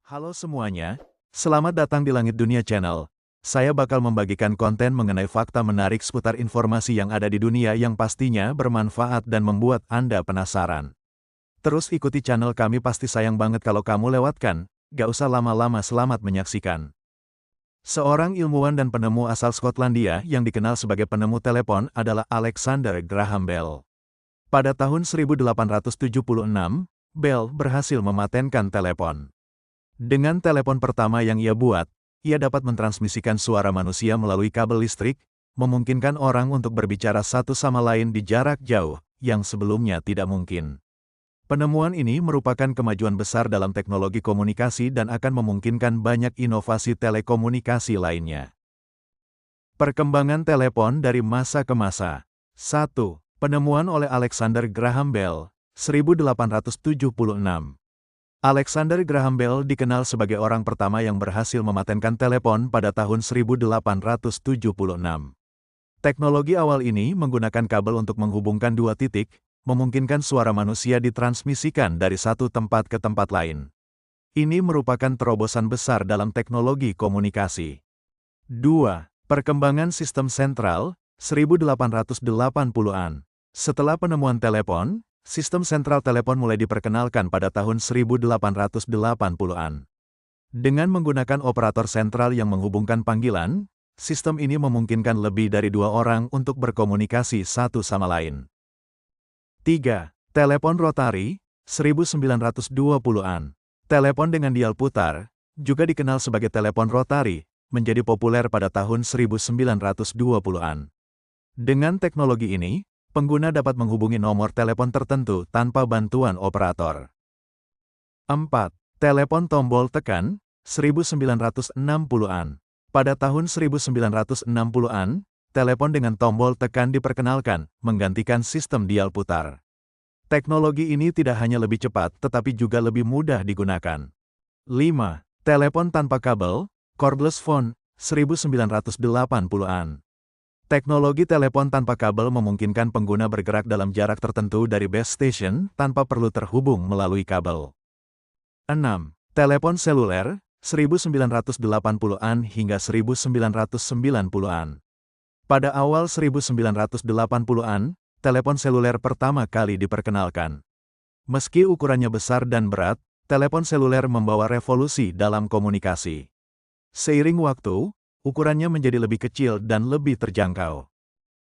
Halo semuanya, selamat datang di Langit Dunia Channel. Saya bakal membagikan konten mengenai fakta menarik seputar informasi yang ada di dunia yang pastinya bermanfaat dan membuat Anda penasaran. Terus ikuti channel kami, pasti sayang banget kalau kamu lewatkan. Gak usah lama-lama, selamat menyaksikan. Seorang ilmuwan dan penemu asal Skotlandia yang dikenal sebagai penemu telepon adalah Alexander Graham Bell. Pada tahun 1876, Bell berhasil mematenkan telepon. Dengan telepon pertama yang ia buat, ia dapat mentransmisikan suara manusia melalui kabel listrik, memungkinkan orang untuk berbicara satu sama lain di jarak jauh, yang sebelumnya tidak mungkin. Penemuan ini merupakan kemajuan besar dalam teknologi komunikasi dan akan memungkinkan banyak inovasi telekomunikasi lainnya. Perkembangan telepon dari masa ke masa. 1. Penemuan oleh Alexander Graham Bell, 1876. Alexander Graham Bell dikenal sebagai orang pertama yang berhasil mematenkan telepon pada tahun 1876. Teknologi awal ini menggunakan kabel untuk menghubungkan dua titik, memungkinkan suara manusia ditransmisikan dari satu tempat ke tempat lain. Ini merupakan terobosan besar dalam teknologi komunikasi. 2. Perkembangan sistem sentral, 1880-an. Setelah penemuan telepon, sistem sentral telepon mulai diperkenalkan pada tahun 1880-an. Dengan menggunakan operator sentral yang menghubungkan panggilan, sistem ini memungkinkan lebih dari dua orang untuk berkomunikasi satu sama lain. 3. Telepon rotari, 1920-an. Telepon dengan dial putar, juga dikenal sebagai telepon rotari, menjadi populer pada tahun 1920-an. Dengan teknologi ini, pengguna dapat menghubungi nomor telepon tertentu tanpa bantuan operator. 4. Telepon tombol tekan, 1960-an. Pada tahun 1960-an, telepon dengan tombol tekan diperkenalkan, menggantikan sistem dial putar. Teknologi ini tidak hanya lebih cepat tetapi juga lebih mudah digunakan. 5. Telepon tanpa kabel, cordless phone, 1980-an. Teknologi telepon tanpa kabel memungkinkan pengguna bergerak dalam jarak tertentu dari base station tanpa perlu terhubung melalui kabel. 6. Telepon seluler, 1980-an hingga 1990-an. Pada awal 1980-an, telepon seluler pertama kali diperkenalkan. Meski ukurannya besar dan berat, telepon seluler membawa revolusi dalam komunikasi. Seiring waktu, ukurannya menjadi lebih kecil dan lebih terjangkau.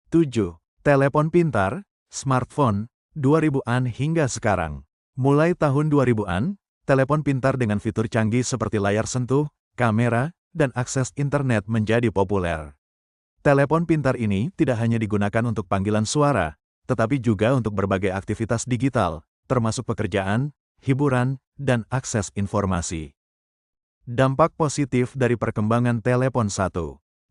7. Telepon pintar, smartphone, 2000-an hingga sekarang. Mulai tahun 2000-an, telepon pintar dengan fitur canggih seperti layar sentuh, kamera, dan akses internet menjadi populer. Telepon pintar ini tidak hanya digunakan untuk panggilan suara, tetapi juga untuk berbagai aktivitas digital, termasuk pekerjaan, hiburan, dan akses informasi. Dampak positif dari perkembangan telepon. 1.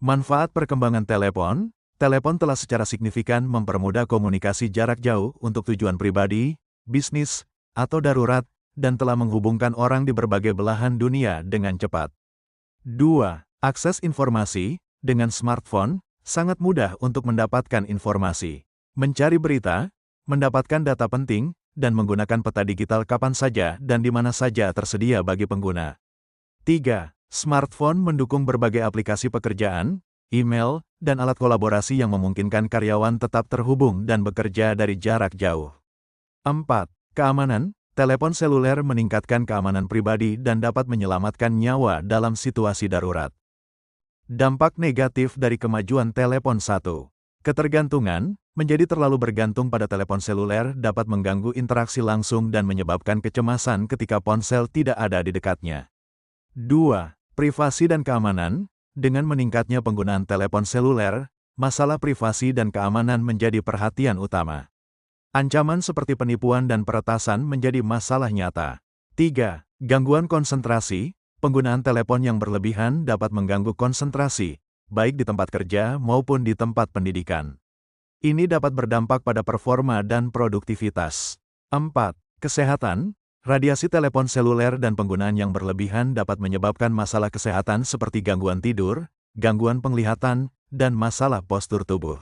Manfaat perkembangan telepon. Telepon telah secara signifikan mempermudah komunikasi jarak jauh untuk tujuan pribadi, bisnis, atau darurat, dan telah menghubungkan orang di berbagai belahan dunia dengan cepat. 2. Akses informasi. Dengan smartphone, sangat mudah untuk mendapatkan informasi, mencari berita, mendapatkan data penting, dan menggunakan peta digital kapan saja dan di mana saja tersedia bagi pengguna. 3. Smartphone mendukung berbagai aplikasi pekerjaan, email, dan alat kolaborasi yang memungkinkan karyawan tetap terhubung dan bekerja dari jarak jauh. 4. Keamanan. Telepon seluler meningkatkan keamanan pribadi dan dapat menyelamatkan nyawa dalam situasi darurat. Dampak negatif dari kemajuan telepon. 1. Ketergantungan. Menjadi terlalu bergantung pada telepon seluler dapat mengganggu interaksi langsung dan menyebabkan kecemasan ketika ponsel tidak ada di dekatnya. 2. Privasi dan keamanan. Dengan meningkatnya penggunaan telepon seluler, masalah privasi dan keamanan menjadi perhatian utama. Ancaman seperti penipuan dan peretasan menjadi masalah nyata. 3. Gangguan konsentrasi. Penggunaan telepon yang berlebihan dapat mengganggu konsentrasi, baik di tempat kerja maupun di tempat pendidikan. Ini dapat berdampak pada performa dan produktivitas. 4. Kesehatan. Radiasi telepon seluler dan penggunaan yang berlebihan dapat menyebabkan masalah kesehatan seperti gangguan tidur, gangguan penglihatan, dan masalah postur tubuh.